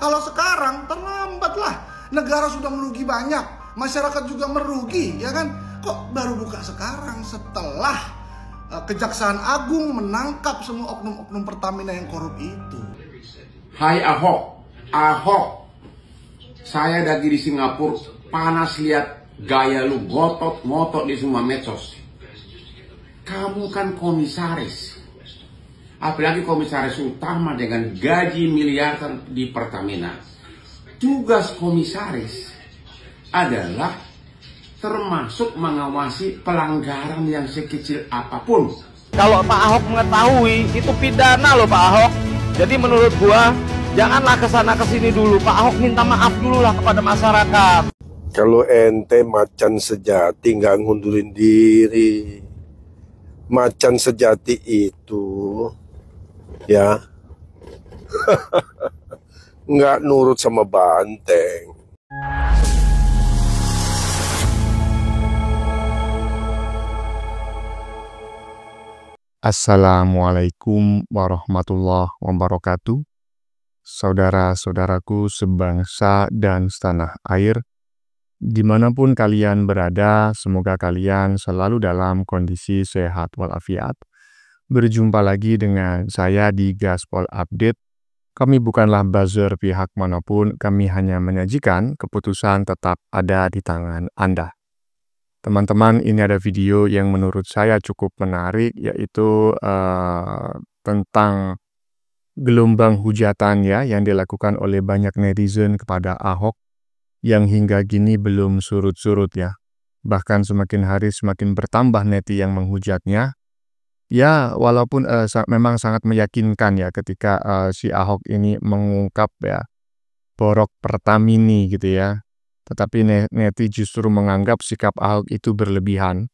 Kalau sekarang terlambat lah. Negara sudah merugi banyak, masyarakat juga merugi, ya kan? Kok baru buka sekarang setelah Kejaksaan Agung menangkap semua oknum-oknum Pertamina yang korup itu? Hai Ahok, saya lagi di Singapura, panas lihat gaya lu ngotot di semua medsos. Kamu kan komisaris, apalagi komisaris utama dengan gaji miliaran di Pertamina. Tugas komisaris adalah termasuk mengawasi pelanggaran yang sekecil apapun. Kalau Pak Ahok mengetahui, itu pidana loh Pak Ahok. Jadi menurut gua, janganlah kesana kesini dulu. Pak Ahok minta maaf dulu lah kepada masyarakat. Kalau ente macan sejati nggak ngundurin diri. Macan sejati itu ya nggak nurut sama banteng. Assalamualaikum warahmatullahi wabarakatuh. Saudara-saudaraku sebangsa dan setanah air, dimanapun kalian berada, semoga kalian selalu dalam kondisi sehat walafiat. Berjumpa lagi dengan saya di Gaspol Update. Kami bukanlah buzzer pihak manapun, kami hanya menyajikan keputusan tetap ada di tangan Anda. Teman-teman, ini ada video yang menurut saya cukup menarik, yaitu tentang gelombang hujatan ya yang dilakukan oleh banyak netizen kepada Ahok yang hingga kini belum surut-surut ya. Bahkan semakin hari semakin bertambah neti yang menghujatnya. Ya, walaupun memang sangat meyakinkan ya ketika si Ahok ini mengungkap ya borok Pertamini gitu ya. Tetapi neti justru menganggap sikap Ahok itu berlebihan.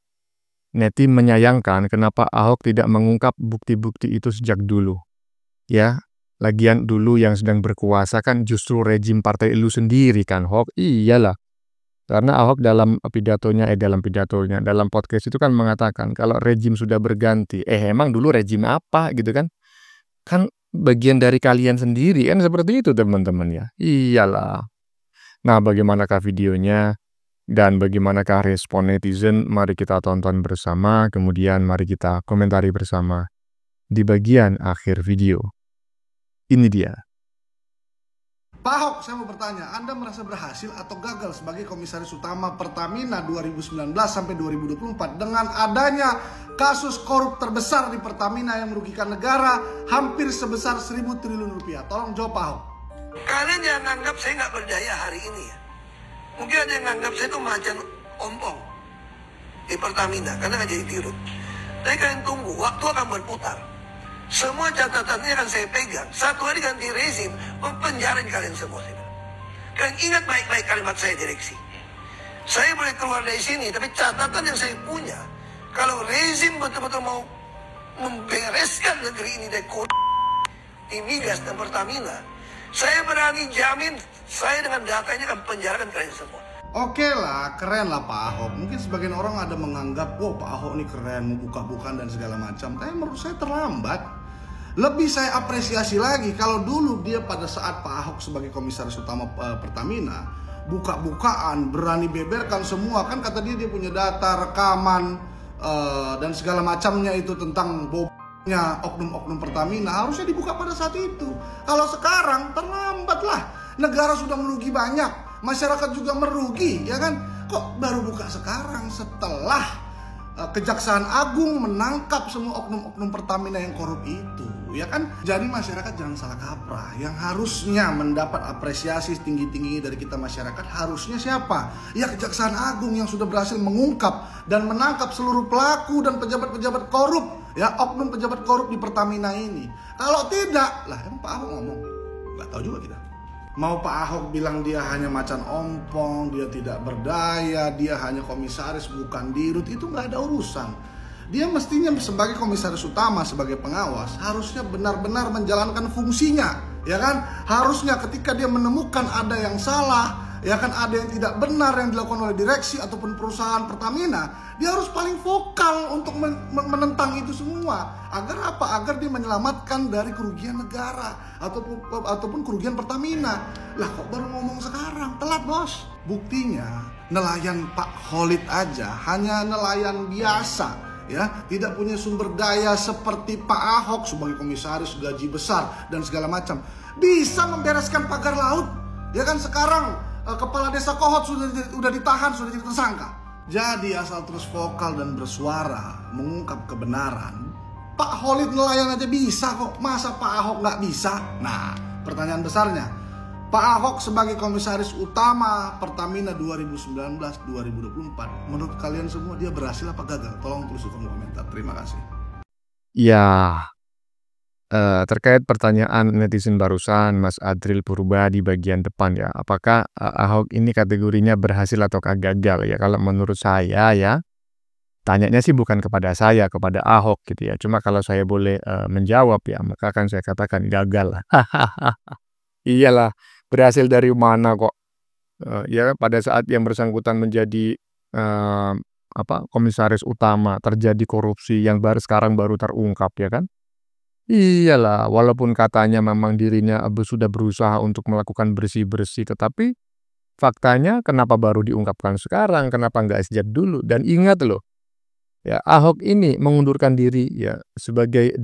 Neti menyayangkan kenapa Ahok tidak mengungkap bukti-bukti itu sejak dulu. Ya, lagian dulu yang sedang berkuasa kan justru rejim partai lu sendiri kan, Ahok. Iyalah. Karena Ahok dalam pidatonya, dalam podcast itu kan mengatakan kalau rejim sudah berganti. Emang dulu rejim apa gitu kan? Kan bagian dari kalian sendiri kan, seperti itu teman-teman ya. Iyalah. Nah, bagaimanakah videonya dan bagaimanakah respon netizen? Mari kita tonton bersama, kemudian mari kita komentari bersama di bagian akhir video. Ini dia. Pak Ahok, saya mau bertanya, Anda merasa berhasil atau gagal sebagai komisaris utama Pertamina 2019 sampai 2024 dengan adanya kasus korup terbesar di Pertamina yang merugikan negara hampir sebesar 1.000 triliun rupiah? Tolong jawab Pak Ahok. Kalian jangan nganggap saya nggak berdaya hari ini ya. Mungkin ada yang nganggap saya itu macan ompong di Pertamina karena nggak jadi tirut. Tapi kalian tunggu, waktu akan berputar. Semua catatannya akan saya pegang. Satu hari ganti rezim, mempenjarain kalian semua. Kalian ingat baik-baik kalimat saya direksi. Saya boleh keluar dari sini, tapi catatan yang saya punya, kalau rezim betul-betul mau membereskan negeri ini dari di migas dan Pertamina, saya berani jamin, saya dengan data ini akan penjarakan kalian semua. Oke lah, keren lah Pak Ahok. Mungkin sebagian orang ada menganggap, wow Pak Ahok ini keren, mau buka-bukaan dan segala macam. Tapi menurut saya terlambat. Lebih saya apresiasi lagi kalau dulu dia pada saat Pak Ahok sebagai komisaris utama Pertamina, buka-bukaan, berani beberkan semua. Kan kata dia punya data, rekaman, dan segala macamnya itu tentang bobnya oknum-oknum Pertamina. Harusnya dibuka pada saat itu. Kalau sekarang terlambat lah. Negara sudah merugi banyak, masyarakat juga merugi, ya kan? Kok baru buka sekarang setelah Kejaksaan Agung menangkap semua oknum-oknum Pertamina yang korup itu, ya kan? Jadi masyarakat jangan salah kaprah. Yang harusnya mendapat apresiasi tinggi-tinggi dari kita masyarakat harusnya siapa? Ya Kejaksaan Agung yang sudah berhasil mengungkap dan menangkap seluruh pelaku dan pejabat-pejabat korup, ya oknum pejabat korup di Pertamina ini. Kalau tidak, lah emang Pak Ahok ngomong, nggak tahu juga kita. Mau Pak Ahok bilang dia hanya macan ompong, dia tidak berdaya, dia hanya komisaris bukan dirut, itu nggak ada urusan. Dia mestinya sebagai komisaris utama, sebagai pengawas, harusnya benar-benar menjalankan fungsinya, ya kan? Harusnya ketika dia menemukan ada yang salah, ya kan ada yang tidak benar yang dilakukan oleh direksi ataupun perusahaan Pertamina, dia harus paling vokal untuk menentang itu semua. Agar apa? Agar dia menyelamatkan dari kerugian negara ataupun kerugian Pertamina. Lah kok baru ngomong sekarang? Telat, Bos. Buktinya nelayan Pak Khalid aja hanya nelayan biasa, ya, tidak punya sumber daya seperti Pak Ahok sebagai komisaris gaji besar dan segala macam, bisa membereskan pagar laut. Ya kan sekarang kepala desa Kohot sudah ditahan, sudah jadi tersangka. Jadi asal terus vokal dan bersuara mengungkap kebenaran. Pak Khalid nelayan aja bisa kok, masa Pak Ahok nggak bisa? Nah, pertanyaan besarnya, Pak Ahok sebagai komisaris utama Pertamina 2019-2024, menurut kalian semua dia berhasil apa gagal? Tolong tulis di kolom komentar. Terima kasih. Ya, terkait pertanyaan netizen barusan, Mas Adril Purba di bagian depan ya, apakah Ahok ini kategorinya berhasil atau gagal ya? Kalau menurut saya ya, tanyanya sih bukan kepada saya, kepada Ahok gitu ya. Cuma kalau saya boleh menjawab ya, maka akan saya katakan gagal lah. Iyalah, berhasil dari mana kok? Ya pada saat yang bersangkutan menjadi komisaris utama, terjadi korupsi yang sekarang baru terungkap ya kan? Iyalah, walaupun katanya memang dirinya sudah berusaha untuk melakukan bersih-bersih, tetapi faktanya kenapa baru diungkapkan sekarang? Kenapa nggak sejak dulu? Dan ingat loh, ya Ahok ini mengundurkan diri ya sebagai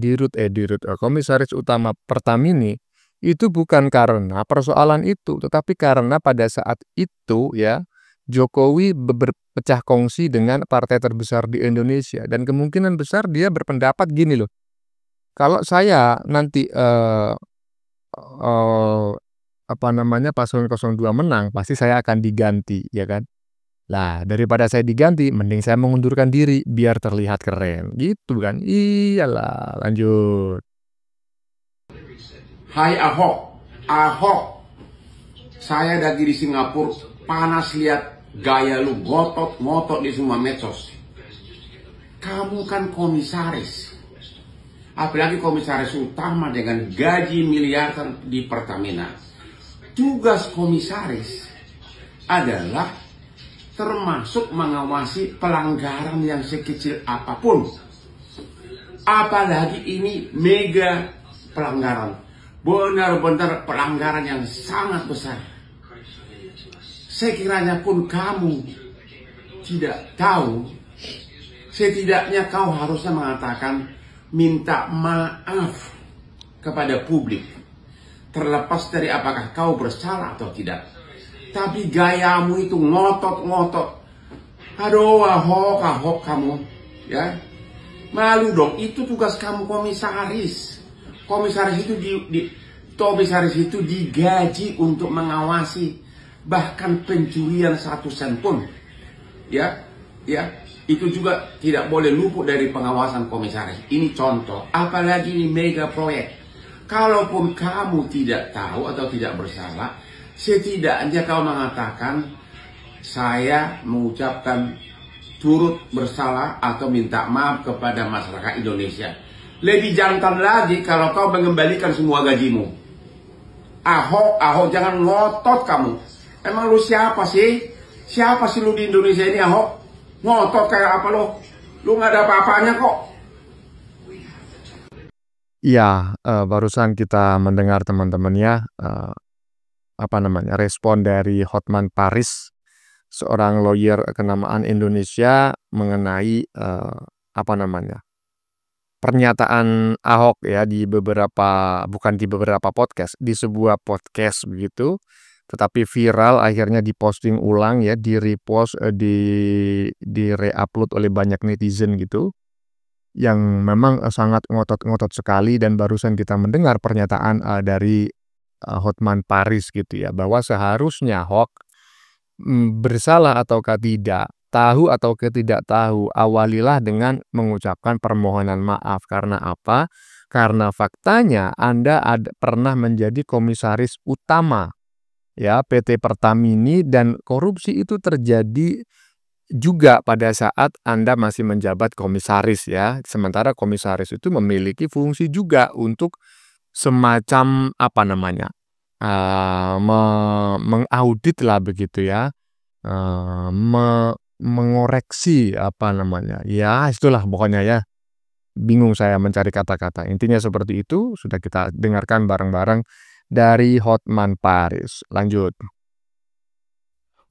komisaris utama Pertamini itu bukan karena persoalan itu, tetapi karena pada saat itu ya Jokowi berpecah kongsi dengan partai terbesar di Indonesia dan kemungkinan besar dia berpendapat gini loh. Kalau saya nanti paslon 02 menang, pasti saya akan diganti, ya kan? Lah, daripada saya diganti, mending saya mengundurkan diri biar terlihat keren, gitu kan? Iyalah, lanjut. Hai Ahok, saya lagi di Singapura, panas lihat gaya lu ngotot di semua medsos. Kamu kan komisaris. Apalagi komisaris utama dengan gaji miliaran di Pertamina. Tugas komisaris adalah termasuk mengawasi pelanggaran yang sekecil apapun. Apalagi ini mega pelanggaran. Benar-benar pelanggaran yang sangat besar. Sekiranya pun kamu tidak tahu, setidaknya kau harusnya mengatakan minta maaf kepada publik, terlepas dari apakah kau bersalah atau tidak. Tapi gayamu itu ngotot. Aduh, Ahok kamu, ya. Malu dong, itu tugas kamu komisaris. Komisaris itu digaji untuk mengawasi bahkan pencurian 1 sen pun. Ya. Itu juga tidak boleh luput dari pengawasan komisaris. Ini contoh, apalagi ini mega proyek. Kalaupun kamu tidak tahu atau tidak bersalah, setidaknya kau mengatakan, saya mengucapkan turut bersalah atau minta maaf kepada masyarakat Indonesia. Lebih jantan lagi kalau kau mengembalikan semua gajimu. Ahok, jangan ngotot kamu. Emang lu siapa sih? Siapa sih lu di Indonesia ini, Ahok? Ngotot kayak apa lo? Lu nggak ada apa-apanya kok. Iya, barusan kita mendengar teman-teman ya, respon dari Hotman Paris, seorang lawyer kenamaan Indonesia mengenai pernyataan Ahok ya bukan di beberapa podcast, di sebuah podcast begitu. Tetapi viral akhirnya diposting ulang ya, di-repost, di-re-upload oleh banyak netizen gitu. Yang memang sangat ngotot sekali dan barusan kita mendengar pernyataan dari Hotman Paris gitu ya, bahwa seharusnya Ahok bersalah ataukah tidak, tahu atau tidak tahu, awalilah dengan mengucapkan permohonan maaf. Karena apa? Karena faktanya Anda pernah menjadi komisaris utama ya PT Pertamini dan korupsi itu terjadi juga pada saat Anda masih menjabat komisaris ya. Sementara komisaris itu memiliki fungsi juga untuk semacam mengaudit lah begitu ya, mengoreksi apa namanya, ya itulah pokoknya ya. Bingung saya mencari kata-kata. Intinya seperti itu, sudah kita dengarkan bareng-bareng dari Hotman Paris. Lanjut.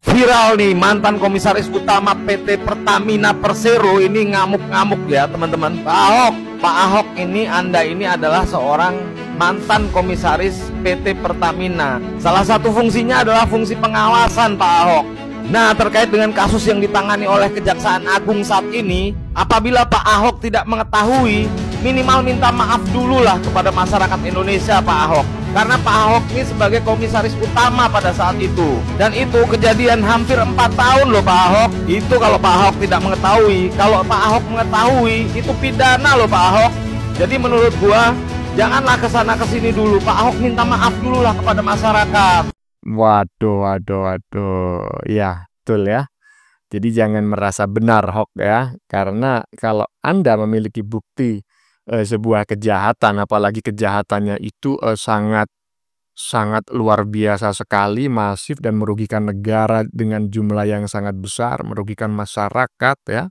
Viral nih, mantan komisaris utama PT Pertamina Persero ini ngamuk-ngamuk ya teman-teman. Pak Ahok ini, Anda ini adalah seorang mantan komisaris PT Pertamina. Salah satu fungsinya adalah fungsi pengawasan Pak Ahok. Nah, terkait dengan kasus yang ditangani oleh Kejaksaan Agung saat ini, apabila Pak Ahok tidak mengetahui, minimal minta maaf dulu lah kepada masyarakat Indonesia Pak Ahok. Karena Pak Ahok ini sebagai komisaris utama pada saat itu. Dan itu kejadian hampir 4 tahun loh Pak Ahok. Itu kalau Pak Ahok tidak mengetahui. Kalau Pak Ahok mengetahui, itu pidana loh Pak Ahok. Jadi menurut gua, janganlah kesana kesini dulu. Pak Ahok minta maaf dulu lah kepada masyarakat. Waduh. Ya, betul ya. Jadi jangan merasa benar Hok ya. Karena kalau Anda memiliki bukti sebuah kejahatan, apalagi kejahatannya itu sangat luar biasa sekali, masif dan merugikan negara dengan jumlah yang sangat besar, merugikan masyarakat ya.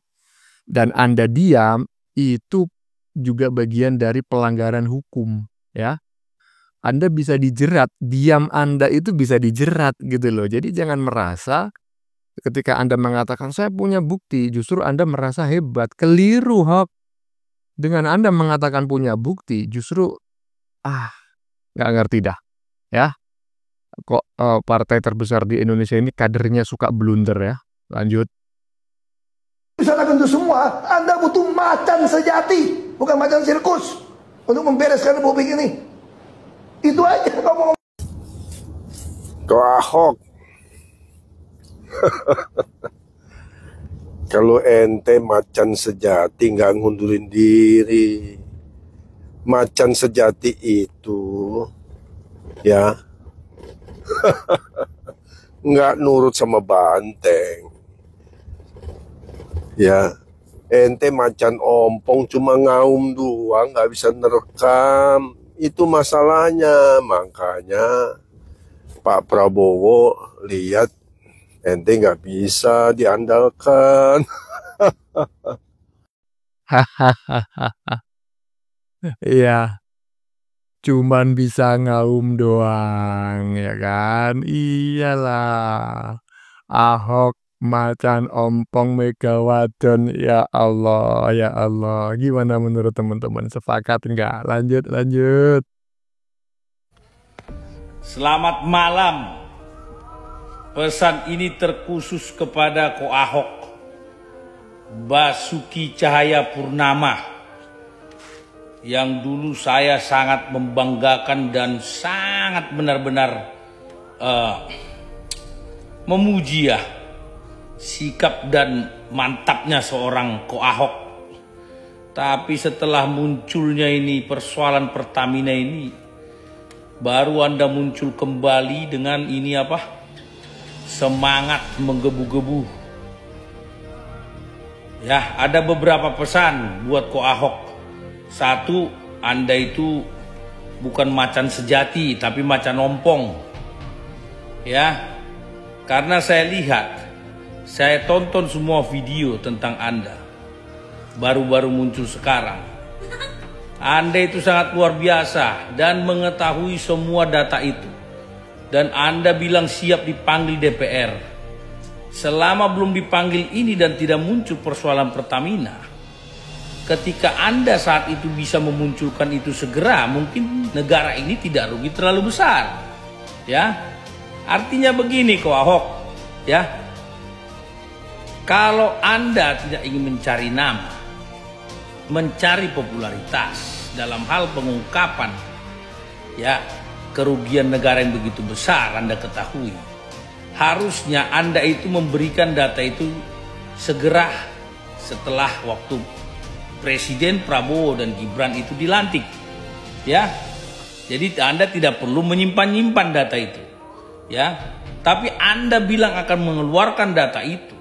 Dan Anda diam, itu juga bagian dari pelanggaran hukum ya. Anda bisa dijerat, diam Anda itu bisa dijerat gitu loh. Jadi jangan merasa ketika Anda mengatakan saya punya bukti, justru Anda merasa hebat. Keliru Hok. Dengan Anda mengatakan punya bukti, justru nggak ngerti dah ya. Kok partai terbesar di Indonesia ini kadernya suka blunder ya. Lanjut. Misalkan itu semua, Anda butuh macan sejati, bukan macan sirkus, untuk membereskan republik ini. Itu aja ngomong. Kok Ahok? Kalau ente macan sejati nggak ngundurin diri. Macan sejati itu ya nggak nurut sama banteng. Ya, ente macan ompong cuma ngaum doang, nggak bisa nerekam. Itu masalahnya. Makanya Pak Prabowo lihat ente nggak bisa diandalkan. Iya, cuman bisa ngaum doang ya kan. Iyalah, Ahok macan ompong Megawadon. Ya Allah. Gimana menurut teman-teman, sepakat nggak? Lanjut. Selamat malam. Pesan ini terkhusus kepada Ko Ahok, Basuki Cahayapurnama, yang dulu saya sangat membanggakan dan sangat benar-benar memuji ya sikap dan mantapnya seorang Ko Ahok. Tapi setelah munculnya ini persoalan Pertamina ini, baru Anda muncul kembali dengan ini semangat menggebu-gebu. Ya, ada beberapa pesan buat Ko Ahok. Satu, Anda itu bukan macan sejati, tapi macan ompong. Ya, karena saya tonton semua video tentang Anda. Baru-baru muncul sekarang. Anda itu sangat luar biasa dan mengetahui semua data itu. Dan Anda bilang siap dipanggil DPR. Selama belum dipanggil ini dan tidak muncul persoalan Pertamina, ketika Anda saat itu bisa memunculkan itu segera, mungkin negara ini tidak rugi terlalu besar. Ya, artinya begini Ko Ahok, ya, kalau Anda tidak ingin mencari nama, mencari popularitas dalam hal pengungkapan, ya, kerugian negara yang begitu besar Anda ketahui, harusnya Anda itu memberikan data itu segera setelah waktu Presiden Prabowo dan Gibran itu dilantik, ya. Jadi Anda tidak perlu menyimpan data itu, ya. Tapi Anda bilang akan mengeluarkan data itu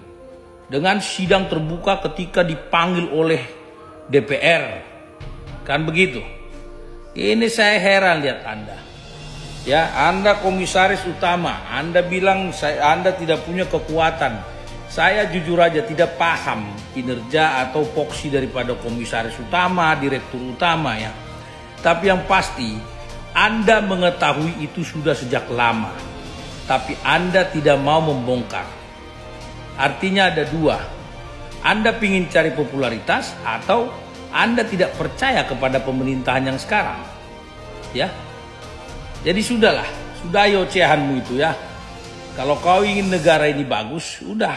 dengan sidang terbuka ketika dipanggil oleh DPR, kan begitu? Ini saya heran lihat Anda. Ya, Anda komisaris utama, Anda bilang Anda tidak punya kekuatan. Saya jujur aja tidak paham kinerja atau voksi daripada komisaris utama, direktur utama ya. Tapi yang pasti Anda mengetahui itu sudah sejak lama. Tapi Anda tidak mau membongkar. Artinya ada dua. Anda ingin cari popularitas atau Anda tidak percaya kepada pemerintahan yang sekarang. Ya. Jadi sudahlah, sudah ayo ocehanmu itu ya. Kalau kau ingin negara ini bagus, udah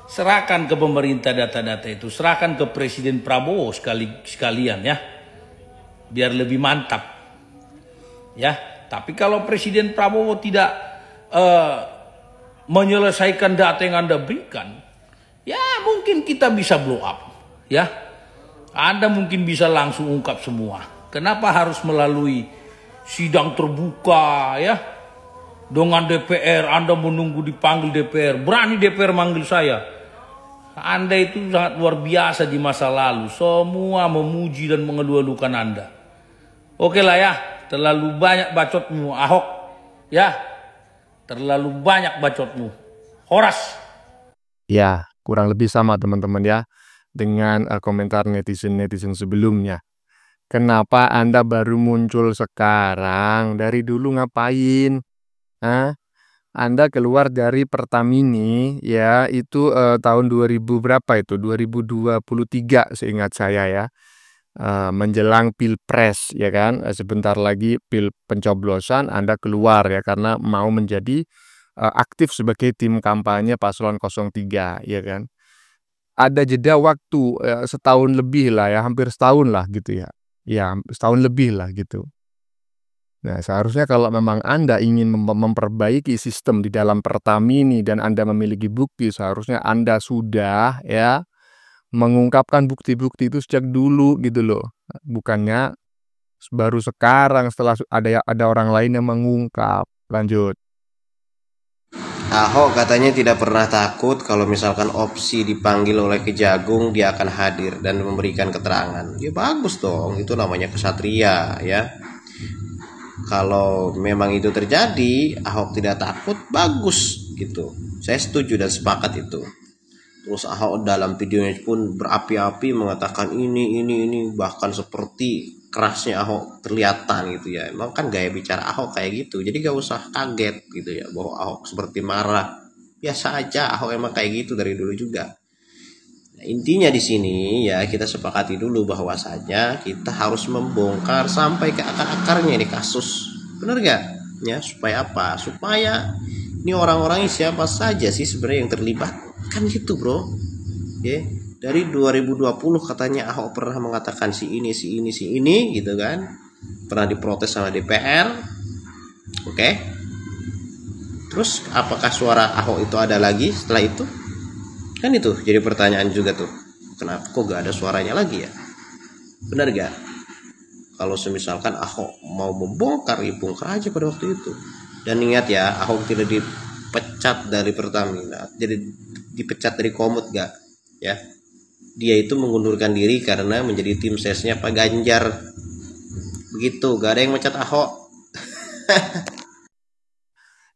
serahkan ke pemerintah data-data itu, serahkan ke Presiden Prabowo sekalian ya, biar lebih mantap. Ya, tapi kalau Presiden Prabowo tidak menyelesaikan data yang Anda berikan, ya mungkin kita bisa blow up, ya. Anda mungkin bisa langsung ungkap semua. Kenapa harus melalui sidang terbuka ya dengan DPR? Anda menunggu dipanggil DPR, berani DPR manggil saya. Anda itu sangat luar biasa di masa lalu, semua memuji dan mengeluh-elukan Anda. Oke lah ya, terlalu banyak bacotmu Ahok ya, terlalu banyak bacotmu Horas. Ya, kurang lebih sama teman-teman ya dengan komentar netizen-netizen sebelumnya. Kenapa Anda baru muncul sekarang? Dari dulu ngapain? Hah? Anda keluar dari Pertamini ya itu tahun 2000 berapa itu? 2023 seingat saya ya. Menjelang Pilpres ya kan. Sebentar lagi pencoblosan Anda keluar ya karena mau menjadi aktif sebagai tim kampanye paslon 03 ya kan. Ada jeda waktu setahun lebih lah ya, hampir setahun lah gitu ya. Ya, setahun lebih lah gitu. Nah, seharusnya kalau memang Anda ingin memperbaiki sistem di dalam Pertamini dan Anda memiliki bukti, seharusnya Anda sudah ya mengungkapkan bukti-bukti itu sejak dulu gitu loh. Bukannya baru sekarang setelah ada orang lain yang mengungkap. Lanjut. Ahok katanya tidak pernah takut kalau misalkan opsi dipanggil oleh Kejagung dia akan hadir dan memberikan keterangan. Ya bagus dong, itu namanya kesatria ya. Kalau memang itu terjadi, Ahok tidak takut, bagus gitu. Saya setuju dan sepakat itu. Terus Ahok dalam videonya pun berapi-api mengatakan ini, bahkan seperti kerasnya Ahok kelihatan gitu ya. Emang kan gaya bicara Ahok kayak gitu. Jadi gak usah kaget gitu ya bahwa Ahok seperti marah. Biasa aja, Ahok emang kayak gitu dari dulu juga. Nah, intinya di sini ya kita sepakati dulu bahwasanya kita harus membongkar sampai ke akar-akarnya ini kasus. Benar gak? Ya, supaya apa? Supaya ini orang-orangnya siapa saja sih sebenarnya yang terlibat. Kan gitu bro ya. Dari 2020 katanya Ahok pernah mengatakan si ini gitu kan, pernah diprotes sama DPR. Oke. Terus apakah suara Ahok itu ada lagi setelah itu? Kan itu jadi pertanyaan juga tuh, kenapa kok gak ada suaranya lagi ya? Benar gak? Kalau semisalkan Ahok mau membongkar, ya bongkar aja pada waktu itu. Dan ingat ya, Ahok tidak dipecat dari Pertamina, jadi dipecat dari Komut gak ya. Dia itu mengundurkan diri karena menjadi tim sesnya Pak Ganjar. Begitu, gak ada yang mecat Ahok.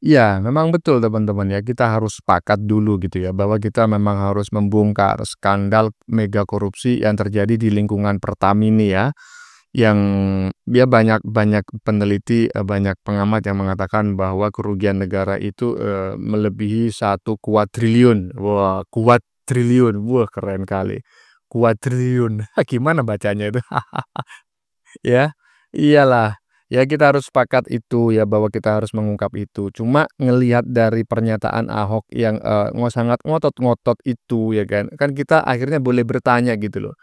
Ya, memang betul teman-teman ya, kita harus sepakat dulu gitu ya, bahwa kita memang harus membongkar skandal mega korupsi yang terjadi di lingkungan Pertamini ya. Yang dia banyak peneliti, banyak pengamat yang mengatakan bahwa kerugian negara itu melebihi 1 kuadriliun. Wah, kuadriliun. Wah, keren kali. Kuadriliun. Gimana bacanya itu? Ya, iyalah. Ya kita harus sepakat itu ya bahwa kita harus mengungkap itu. Cuma ngelihat dari pernyataan Ahok yang sangat ngotot-ngotot itu ya kan. Kan kita akhirnya boleh bertanya gitu loh.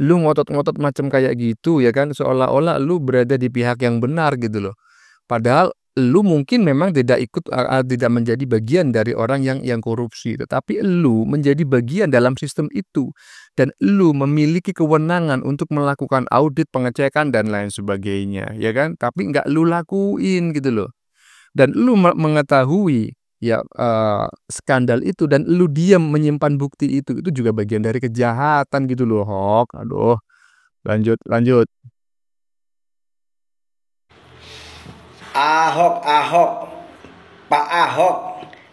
Lu ngotot-ngotot macam kayak gitu ya kan, seolah-olah lu berada di pihak yang benar gitu loh. Padahal lu mungkin memang tidak menjadi bagian dari orang yang korupsi, tetapi lu menjadi bagian dalam sistem itu dan lu memiliki kewenangan untuk melakukan audit, pengecekan dan lain sebagainya, ya kan? Tapi nggak lu lakuin gitu loh. Dan lu mengetahui ya skandal itu dan lu diam menyimpan bukti itu juga bagian dari kejahatan gitu loh, Hok. Aduh. Lanjut. Ahok, Pak Ahok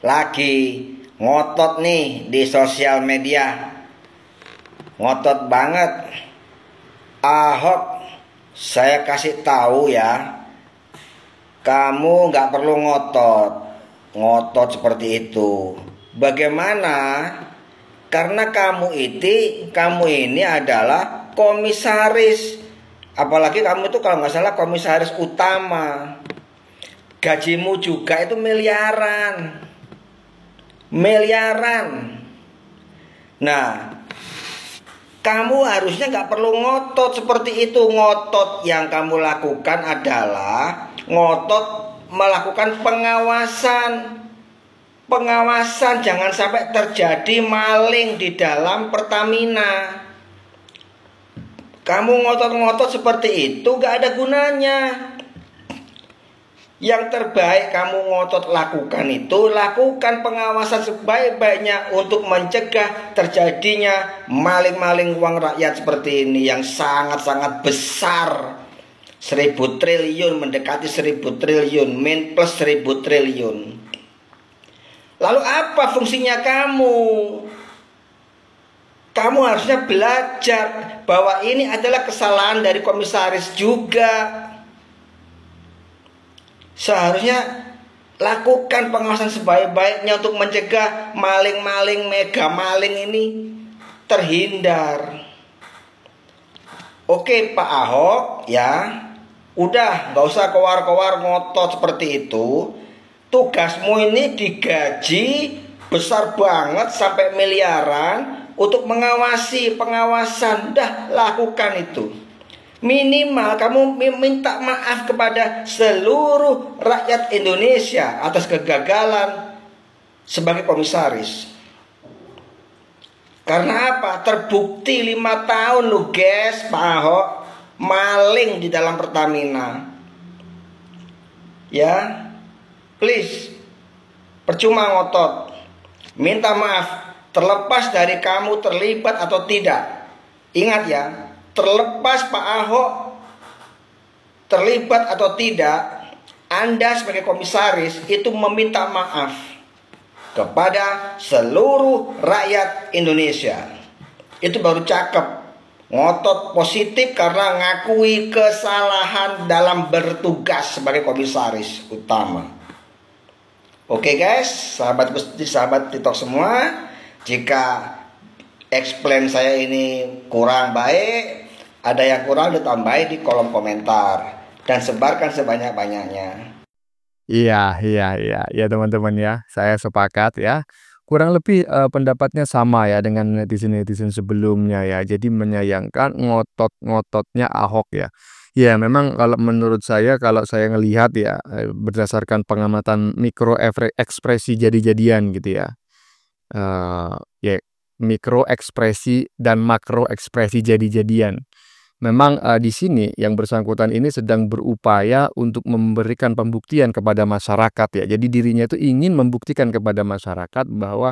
lagi ngotot nih di sosial media. Ngotot banget. Ahok, saya kasih tahu ya, kamu nggak perlu ngotot seperti itu. Bagaimana? Karena kamu ini adalah komisaris. Apalagi kamu itu kalau nggak salah komisaris utama. Gajimu juga itu miliaran. Nah, kamu harusnya nggak perlu ngotot seperti itu. Ngotot yang kamu lakukan adalah melakukan pengawasan. Jangan sampai terjadi maling di dalam Pertamina. Kamu ngotot seperti itu nggak ada gunanya. Yang terbaik kamu lakukan pengawasan sebaik-baiknya untuk mencegah terjadinya maling-maling uang rakyat seperti ini yang sangat-sangat besar. 1.000 triliun mendekati 1.000 triliun, min plus 1.000 triliun. Lalu apa fungsinya kamu? Kamu harusnya belajar bahwa ini adalah kesalahan dari komisaris juga. Seharusnya lakukan pengawasan sebaik-baiknya untuk mencegah maling-maling, mega maling ini terhindar. Oke Pak Ahok ya, udah nggak usah kewar-kewar ngotot seperti itu. Tugasmu ini digaji besar banget sampai miliaran untuk pengawasan. Dah lakukan itu. Minimal kamu minta maaf kepada seluruh rakyat Indonesia atas kegagalan sebagai komisaris. Karena apa? Terbukti 5 tahun loh guys, Pak Ahok maling di dalam Pertamina. Ya, please, percuma ngotot. Minta maaf, terlepas dari kamu terlibat atau tidak. Ingat ya, terlepas Pak Ahok terlibat atau tidak, Anda sebagai komisaris itu meminta maaf kepada seluruh rakyat Indonesia. Itu baru cakep. Ngotot positif karena ngakui kesalahan dalam bertugas sebagai komisaris utama. Oke guys, sahabat Gusti, sahabat TikTok semua, jika explain saya ini kurang baik, ada yang kurang ditambahi di kolom komentar dan sebarkan sebanyak-banyaknya. Iya teman-teman ya, saya sepakat ya. Kurang lebih pendapatnya sama ya dengan netizen-netizen sebelumnya ya. Jadi menyayangkan ngotot-ngototnya Ahok ya. Ya memang kalau menurut saya, kalau saya ngelihat ya berdasarkan pengamatan mikro ekspresi jadi-jadian gitu ya. Ya mikro ekspresi dan makro ekspresi jadi-jadian. Memang di sini yang bersangkutan ini sedang berupaya untuk memberikan pembuktian kepada masyarakat ya. Jadi dirinya itu ingin membuktikan kepada masyarakat bahwa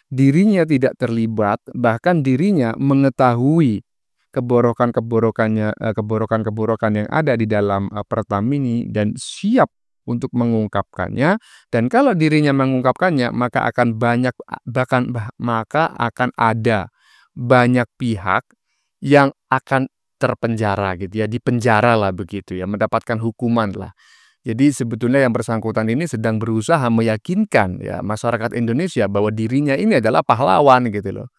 dirinya tidak terlibat, bahkan dirinya mengetahui keborokan-keborokan yang ada di dalam Pertamini dan siap untuk mengungkapkannya. Dan kalau dirinya mengungkapkannya, maka akan ada banyak pihak yang akan terpenjara gitu ya, dipenjara lah begitu ya, mendapatkan hukuman lah. Jadi sebetulnya yang bersangkutan ini sedang berusaha meyakinkan ya masyarakat Indonesia bahwa dirinya ini adalah pahlawan gitu loh.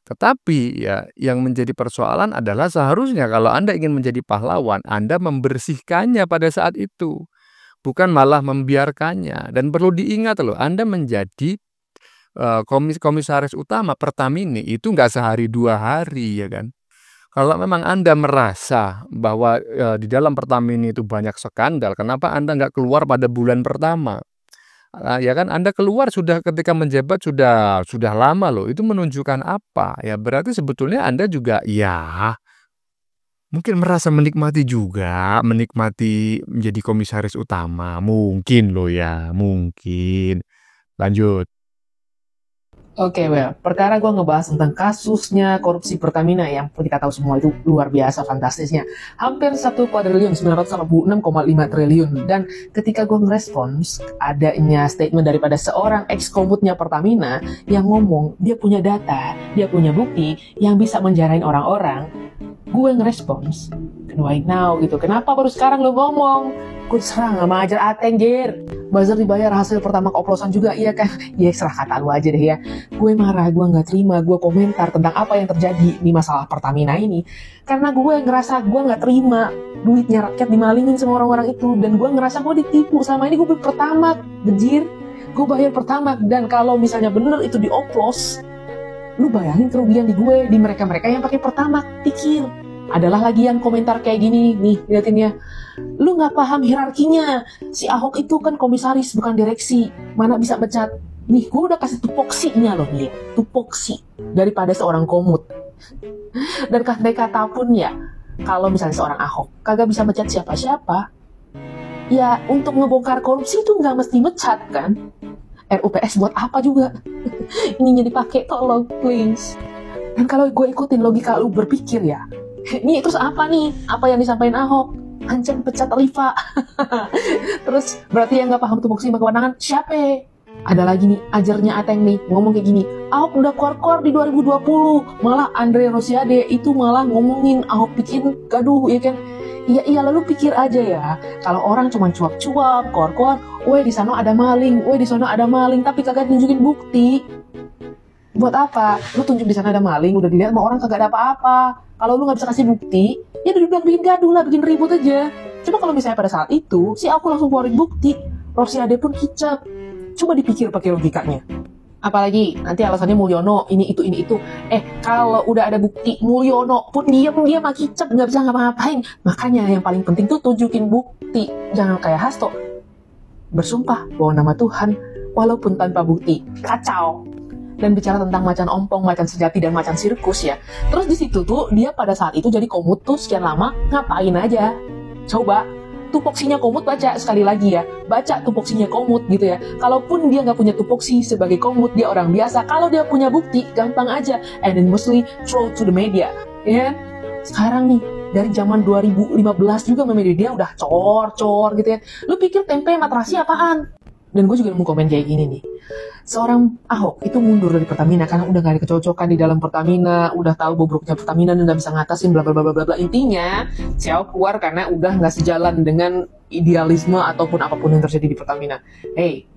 Tetapi ya yang menjadi persoalan adalah seharusnya kalau Anda ingin menjadi pahlawan, Anda membersihkannya pada saat itu, bukan malah membiarkannya. Dan perlu diingat loh, Anda menjadi komisaris utama Pertamini itu nggak sehari 2 hari ya kan. Kalau memang Anda merasa bahwa di dalam Pertamina itu banyak skandal, kenapa Anda nggak keluar pada bulan pertama? Ya kan Anda keluar sudah ketika menjabat sudah lama loh. Itu menunjukkan apa? Ya berarti sebetulnya Anda juga ya mungkin merasa menikmati menjadi komisaris utama. Mungkin loh ya, mungkin. Lanjut. Oke, well, perkara gue ngebahas tentang kasusnya korupsi Pertamina yang kita tahu semua itu luar biasa fantastisnya. Hampir 1.946,5 triliun. Dan ketika gue ngerespons adanya statement daripada seorang ex-komutnya Pertamina yang ngomong dia punya data, dia punya bukti yang bisa menjarain orang-orang, gue ngerespons, why now gitu. Kenapa baru sekarang lo ngomong? Gue serang sama ajar Ateng, Jir. Buzzer dibayar hasil pertama keoplosan juga, iya kan? Ya serah kata lu aja deh ya. Gue marah, gue nggak terima, gue komentar tentang apa yang terjadi di masalah Pertamina ini. Karena gue ngerasa gue nggak terima duitnya rakyat dimalingin sama orang-orang itu. Dan gue ngerasa gue ditipu. Selama ini gue beli Pertamax, Jir. Gue bayar Pertamax. Dan kalau misalnya bener itu dioplos, lu bayangin kerugian di gue, di mereka-mereka yang pakai Pertamax. Pikir. Adalah lagi yang komentar kayak gini, nih liatin ya. Lu nggak paham hierarkinya. Si Ahok itu kan komisaris bukan direksi. Mana bisa mecat? Nih, gue udah kasih tupoksinya loh nih, tupoksi daripada seorang komut. Dan kata pun ya, kalau misalnya seorang Ahok kagak bisa mecat siapa-siapa, ya untuk ngebongkar korupsi itu nggak mesti mecat kan? RUPS buat apa juga? Ininya dipakai, tolong please. Dan kalau gue ikutin logika lu berpikir ya, ini terus apa nih? Apa yang disampaikan Ahok? Ancam pecat Rifa. Terus berarti yang nggak paham tupoksi sama kewenangan siapa? Ada lagi nih, ajarnya Ateng nih, ngomong kayak gini. Ahok udah keluar di 2020. Malah Andre Rosiade itu malah ngomongin Ahok bikin gaduh, ya kan? Iya lalu pikir aja ya. Kalau orang cuma cuap-cuap, keluar, weh di sana ada maling, weh di sana ada maling, tapi kagak nunjukin bukti. Buat apa? Lu tunjuk di sana ada maling, udah dilihat sama orang kagak ada apa-apa. Kalau lu nggak bisa kasih bukti, ya udah bikin gaduh lah, bikin ribut aja. Coba kalau misalnya pada saat itu, si aku langsung keluarin bukti, Rosiade pun kicap. Coba dipikir pakai logikanya. Apalagi nanti alasannya Mulyono ini itu. Kalau udah ada bukti, Mulyono pun dia mah kicap, nggak bisa ngapa-ngapain. Makanya yang paling penting tuh tunjukin bukti. Jangan kayak Hasto bersumpah bahwa nama Tuhan walaupun tanpa bukti. Kacau. Dan bicara tentang macan ompong, macan sejati, dan macan sirkus ya. Terus di situ tuh dia pada saat itu jadi komut tuh sekian lama ngapain aja? Coba tupoksinya komut baca sekali lagi ya. Baca tupoksinya komut gitu ya. Kalaupun dia nggak punya tupoksi sebagai komut, dia orang biasa. Kalau dia punya bukti, gampang aja. And then mostly throw to the media. Ya. Sekarang nih, dari zaman 2015 juga media dia udah cor gitu ya. Lu pikir tempe sama terasi apaan? Dan gue juga mau komen kayak gini nih. Seorang Ahok itu mundur dari Pertamina karena udah gak ada kecocokan di dalam Pertamina, udah tahu bobroknya Pertamina dan gak bisa ngatasin bla bla bla bla bla. Intinya, si Ahok keluar karena udah gak sejalan dengan idealisme ataupun apapun yang terjadi di Pertamina.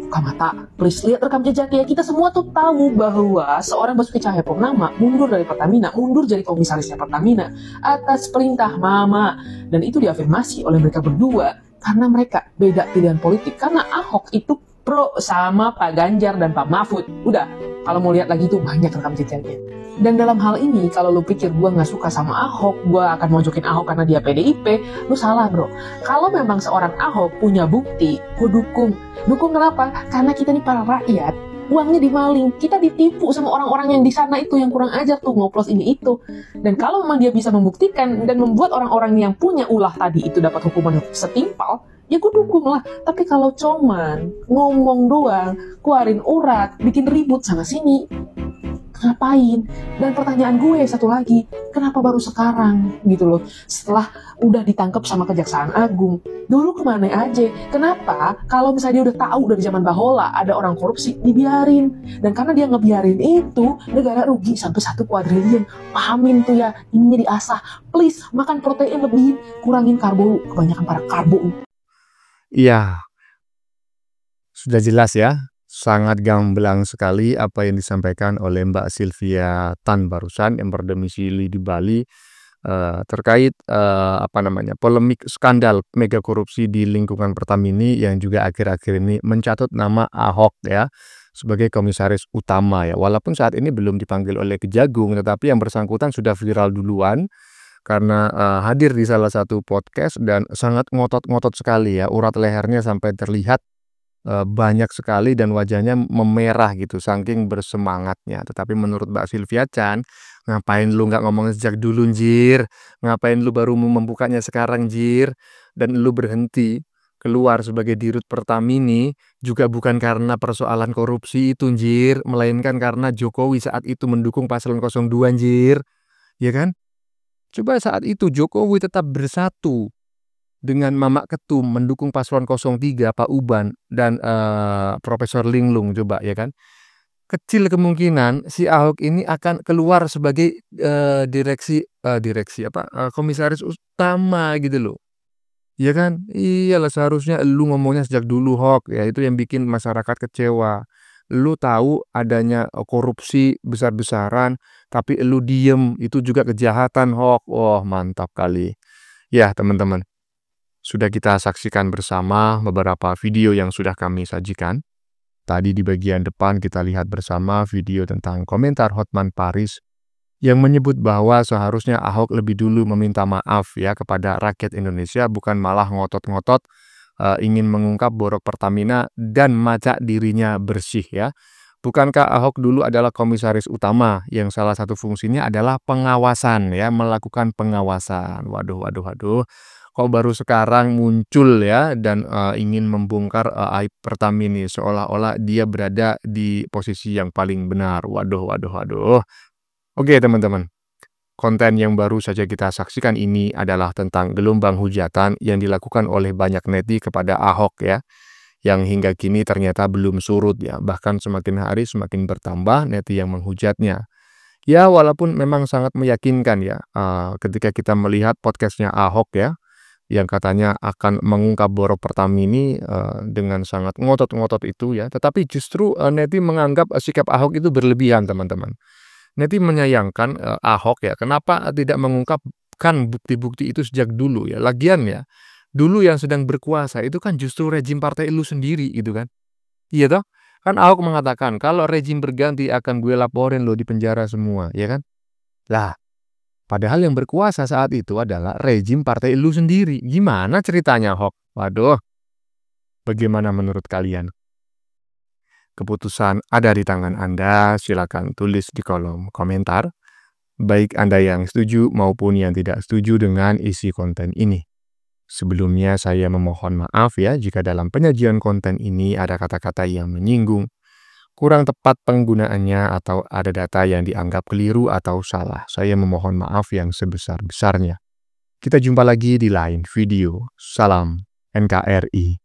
Buka mata, please lihat rekam jejak ya. Kita semua tuh tahu bahwa seorang Basuki Cahayapurnama mundur dari Pertamina, mundur jadi komisarisnya Pertamina atas perintah Mama. Dan itu diafirmasi oleh mereka berdua karena mereka beda pilihan politik. Karena Ahok itu pro sama Pak Ganjar dan Pak Mahfud. Udah, kalau mau lihat lagi tuh banyak rekam jejaknya. Dan dalam hal ini, kalau lu pikir gue gak suka sama Ahok, gue akan mojokin Ahok karena dia PDIP, lu salah bro. Kalau memang seorang Ahok punya bukti, gue dukung. Dukung kenapa? Karena kita nih para rakyat, uangnya dimaling, kita ditipu sama orang-orang yang di sana itu yang kurang ajar tuh ngoplos ini itu. Dan kalau memang dia bisa membuktikan dan membuat orang-orang yang punya ulah tadi itu dapat hukuman setimpal, ya gue dukung lah. Tapi kalau cuman ngomong doang, keluarin urat, bikin ribut sana sini, ngapain? Dan pertanyaan gue satu lagi, kenapa baru sekarang gitu loh, setelah udah ditangkap sama Kejaksaan Agung? Dulu kemana aja? Kenapa kalau misalnya dia udah tahu dari zaman Bahola ada orang korupsi, dibiarin? Dan karena dia ngebiarin itu, negara rugi sampai 1 kuadriliun. Pahamin tuh ya, ininya diasah. Please, makan protein lebihin, kurangin karbo, kebanyakan para karbo. Iya, sudah jelas ya. Sangat gamblang sekali apa yang disampaikan oleh Mbak Sylvia Tan barusan yang berdomisili di Bali terkait polemik skandal mega korupsi di lingkungan Pertamina yang juga akhir-akhir ini mencatut nama Ahok ya sebagai komisaris utama ya. Walaupun saat ini belum dipanggil oleh Kejagung, tetapi yang bersangkutan sudah viral duluan karena hadir di salah satu podcast dan sangat ngotot-ngotot sekali ya, urat lehernya sampai terlihat banyak sekali dan wajahnya memerah gitu saking bersemangatnya. Tetapi menurut Mbak Sylvia Chan, ngapain lu nggak ngomong sejak dulu Jir? Ngapain lu baru membukanya sekarang Jir? Dan lu berhenti keluar sebagai Dirut Pertamini juga bukan karena persoalan korupsi itu, anjir, melainkan karena Jokowi saat itu mendukung paslon 02, anjir. Ya kan? Coba saat itu Jokowi tetap bersatu dengan Mamak Ketum mendukung paslon 03 Pak Uban dan Profesor Linglung, coba ya kan. Kecil kemungkinan si Ahok ini akan keluar sebagai komisaris utama gitu loh. Ya kan? Iyalah, seharusnya lu ngomongnya sejak dulu, Hok. Ya itu yang bikin masyarakat kecewa. Lu tahu adanya korupsi besar-besaran, tapi lu diem. Itu juga kejahatan, Hok. Oh, mantap kali. Ya, teman-teman. Sudah kita saksikan bersama beberapa video yang sudah kami sajikan. Tadi di bagian depan kita lihat bersama video tentang komentar Hotman Paris yang menyebut bahwa seharusnya Ahok lebih dulu meminta maaf ya kepada rakyat Indonesia, bukan malah ngotot-ngotot ingin mengungkap borok Pertamina dan macak dirinya bersih ya. Bukankah Ahok dulu adalah komisaris utama yang salah satu fungsinya adalah pengawasan ya, melakukan pengawasan. Waduh. Kok baru sekarang muncul ya dan ingin membongkar aib Pertamina seolah-olah dia berada di posisi yang paling benar. Waduh. Oke teman-teman, konten yang baru saja kita saksikan ini adalah tentang gelombang hujatan yang dilakukan oleh banyak neti kepada Ahok ya, yang hingga kini ternyata belum surut ya, bahkan semakin hari semakin bertambah neti yang menghujatnya. Ya walaupun memang sangat meyakinkan ya, ketika kita melihat podcastnya Ahok ya, yang katanya akan mengungkap borok Pertamina dengan sangat ngotot-ngotot itu ya, tetapi justru neti menganggap sikap Ahok itu berlebihan teman-teman. Neti menyayangkan Ahok ya, kenapa tidak mengungkapkan bukti-bukti itu sejak dulu ya. Lagian ya, dulu yang sedang berkuasa itu kan justru rejim partai lu sendiri gitu kan. Iya toh? Kan Ahok mengatakan kalau rejim berganti akan gue laporin lo di penjara semua, ya kan? Lah, padahal yang berkuasa saat itu adalah rejim partai lu sendiri. Gimana ceritanya, Ahok? Waduh. Bagaimana menurut kalian? Keputusan ada di tangan Anda, silakan tulis di kolom komentar, baik Anda yang setuju maupun yang tidak setuju dengan isi konten ini. Sebelumnya saya memohon maaf ya jika dalam penyajian konten ini ada kata-kata yang menyinggung, kurang tepat penggunaannya atau ada data yang dianggap keliru atau salah. Saya memohon maaf yang sebesar-besarnya. Kita jumpa lagi di lain video. Salam NKRI.